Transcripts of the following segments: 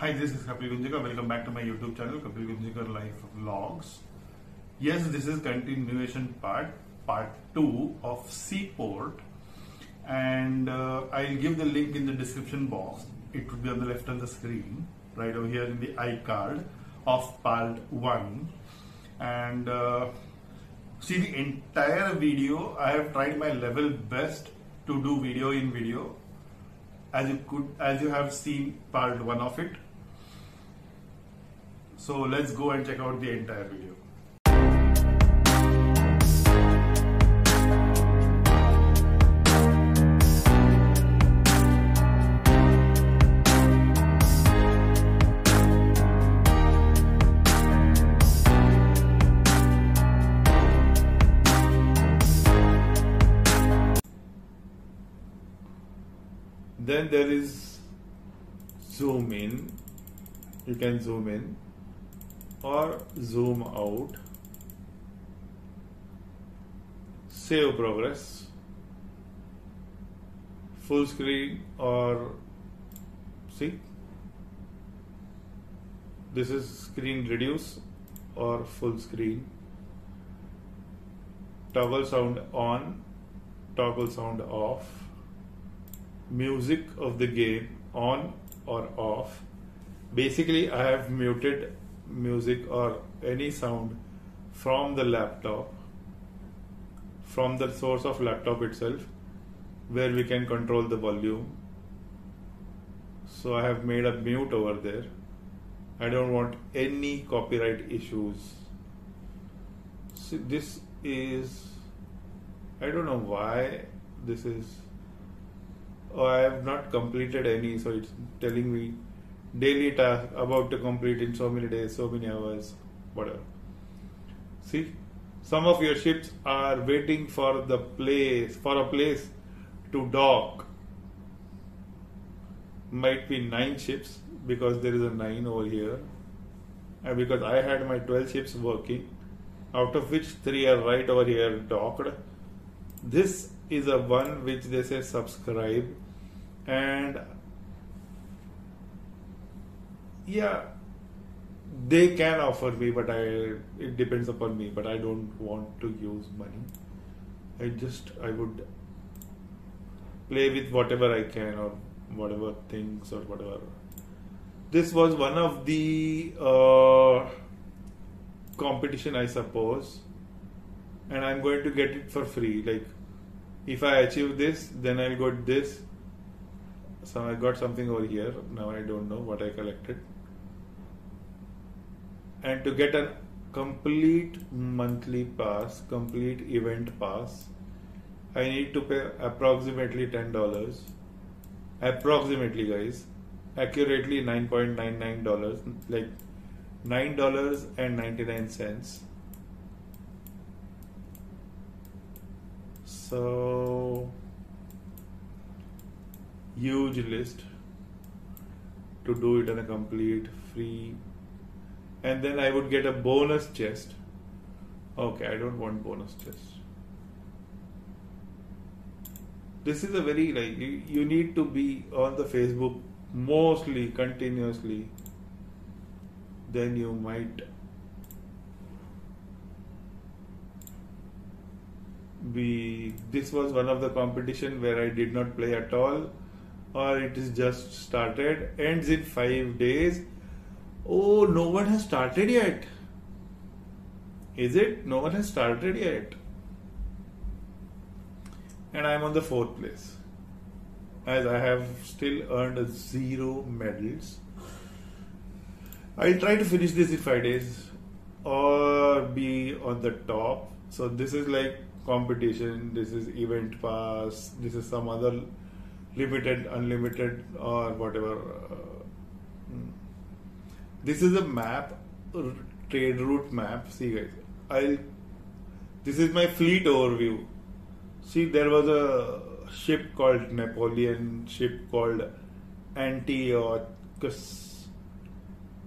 Hi, this is Kapil Gunjikar. Welcome back to my YouTube channel, Kapil Gunjikar Life Vlogs. Yes, this is continuation part 2 of Seaport, and I'll give the link in the description box. It would be on the left of the screen, right over here in the iCard of part 1. And see the entire video. I have tried my level best to do video in video, as you have seen part 1 of it. So let's go and check out the entire video. Then there is zoom in. You can zoom in or zoom out, save progress, full screen, or see, this is screen reduce or full screen, toggle sound on, toggle sound off, music of the game on or off. Basically I have muted music or any sound from the laptop, from the source of laptop itself, where we can control the volume. So I have made a mute over there. I don't want any copyright issues. See, this is, I don't know why this is, I have not completed any, so it's telling me daily task about to complete in so many days, so many hours, whatever. See, some of your ships are waiting for a place to dock. Might be 9 ships because there is a 9 over here, and because I had my 12 ships working, out of which 3 are right over here docked. This is a one which they say subscribe, and yeah, they can offer me, but it depends upon me, but I don't want to use money. I would play with whatever I can, or whatever things, or whatever. This was one of the competition, I suppose, and I'm going to get it for free. Like, if I achieve this, then I'll get this. So I got something over here. Now I don't know what I collected. And to get a complete monthly pass, complete event pass, I need to pay approximately $10. Approximately, guys. Accurately $9.99, like $9.99. So huge list to do it on a complete free, and then I would get a bonus chest. Okay, I don't want bonus chest. This is a very, like, you need to be on the Facebook mostly continuously, then you might be. This was one of the competition where I did not play at all, or it is just started, ends in 5 days. Oh, no one has started yet. Is it? No one has started yet. And I am on the 4th place, as I have still earned 0 medals. I'll try to finish this in 5 days or be on the top. So this is like competition, this is event pass, this is some other limited, unlimited, or whatever. This is a map, trade route map. See, guys, this is my fleet overview. See, there was a ship called Napoleon, ship called Antiochus,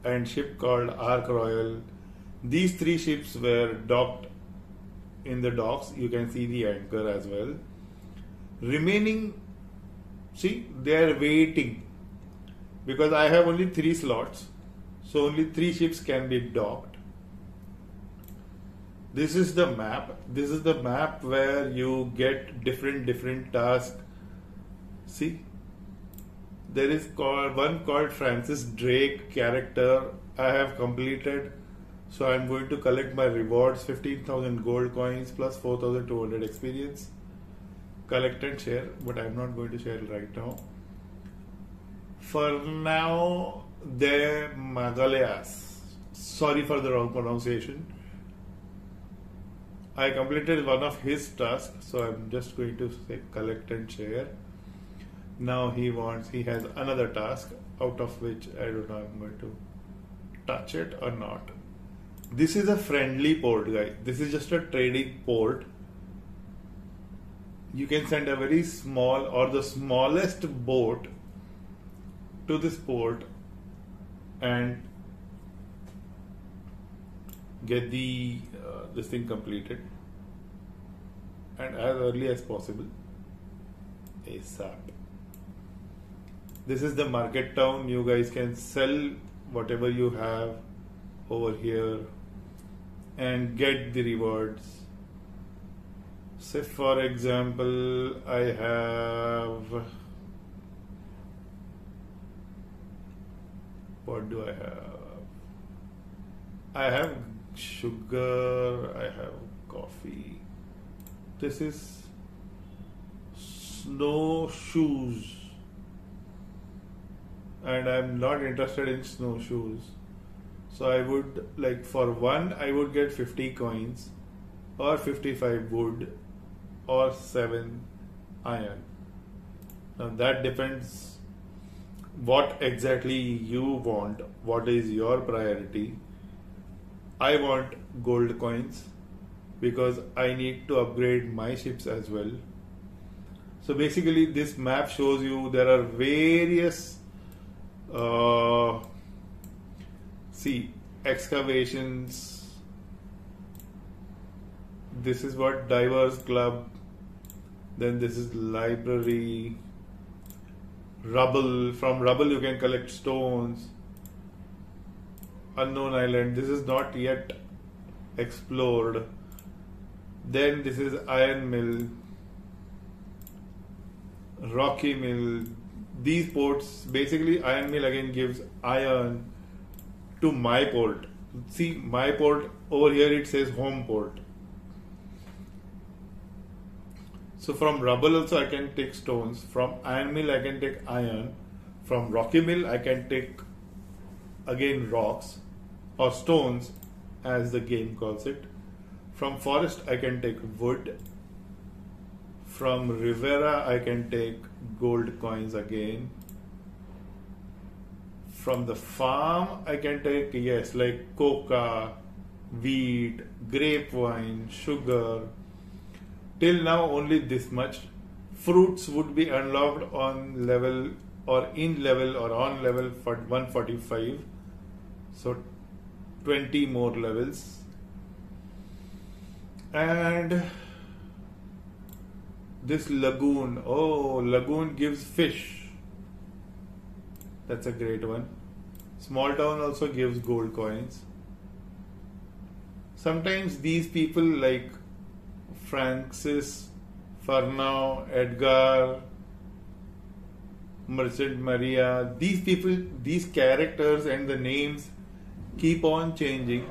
and ship called Ark Royal. These 3 ships were docked in the docks. You can see the anchor as well. Remaining, see, they are waiting because I have only 3 slots, so only 3 ships can be docked. This is the map. This is the map where you get different tasks. See, there is one called Francis Drake character I have completed. So I'm going to collect my rewards, 15,000 gold coins plus 4,200 experience. Collect and share, but I'm not going to share it right now. For now, the Magaleas. Sorry for the wrong pronunciation. I completed one of his tasks, so I'm just going to say collect and share. Now he has another task, out of which I don't know I'm going to touch it or not. This is a friendly port, guys. This is just a trading port. You can send a very small or the smallest boat to this port and get the this thing completed, and as early as possible, ASAP. This is the market town. You guys can sell whatever you have over here and get the rewards. Say for example, I have, what do I have? I have sugar, I have coffee. This is snowshoes, and I'm not interested in snowshoes. So I would, like, for one I would get 50 coins or 55 wood or 7 iron. Now that depends what exactly you want, what is your priority. I want gold coins because I need to upgrade my ships as well. So basically this map shows you there are various excavations. This is what Divers Club, then this is library, rubble. From rubble you can collect stones. Unknown island, this is not yet explored. Then this is iron mill, rocky mill. These ports, basically iron mill again gives iron to my port. See, my port over here it says home port. So from rubble also I can take stones. From iron mill I can take iron. From rocky mill I can take again rocks or stones as the game calls it. From forest I can take wood. From Rivera I can take gold coins again. From the farm I can take, yes, like coca, wheat, grapevine, sugar. Till now only this much. Fruits would be unlocked on level or in level or on level for 145. So 20 more levels. And this lagoon, oh, lagoon gives fish. That's a great one. Small town also gives gold coins. Sometimes these people like Francis, Fernão, Edgar, Merchant Maria, these people, these characters and the names keep on changing,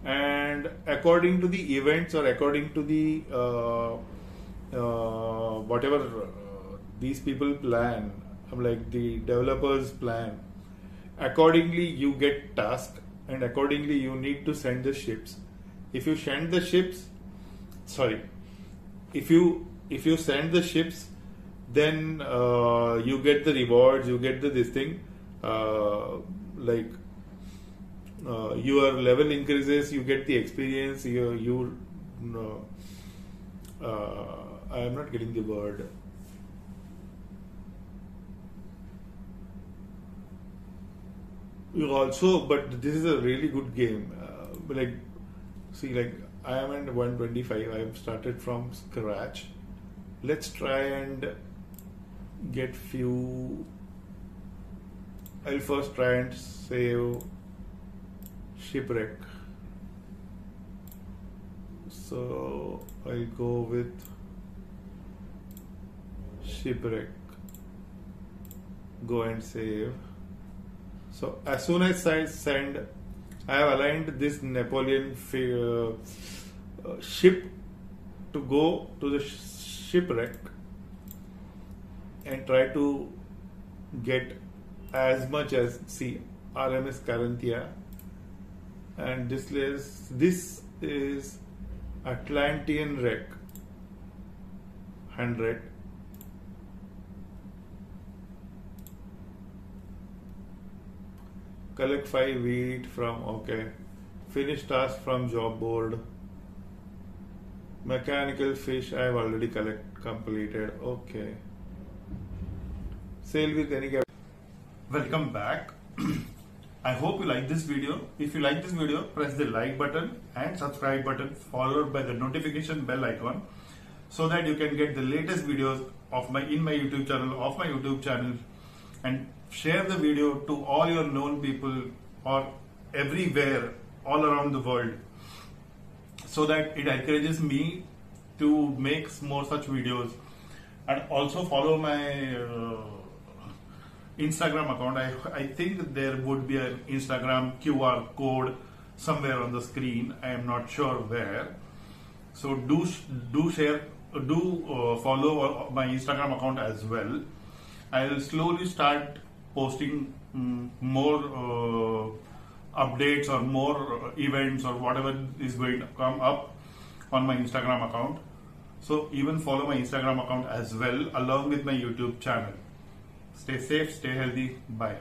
and according to the events or according to the whatever these people plan, like the developers plan, accordingly you get tasked and accordingly you need to send the ships. If you send the ships, if you send the ships, then you get the rewards, you get the this thing, your level increases, you get the experience, I am not getting the word. You also, but this is a really good game. I am at 125. I have started from scratch. Let's try and get few I'll first try and save shipwreck. So I'll go with shipwreck. Go and save. So as soon as I send, I have aligned this Napoleon ship to go to the shipwreck and try to get as much as, see, RMS Carinthia, and this is Atlantean wreck 100. Collect 5 wheat from, okay. Finish task from job board. Mechanical fish I have already completed. Okay. Sail with any cap. Welcome back. I hope you like this video. If you like this video, press the like button and subscribe button followed by the notification bell icon so that you can get the latest videos of my YouTube channel, and share the video to all your known people or everywhere all around the world so that it encourages me to make more such videos. And also follow my Instagram account. I think there would be an Instagram QR code somewhere on the screen. I am not sure where. So do follow my Instagram account as well. I will slowly start posting more updates or more events or whatever is going to come up on my Instagram account. So even follow my Instagram account as well along with my YouTube channel. Stay safe, stay healthy. Bye.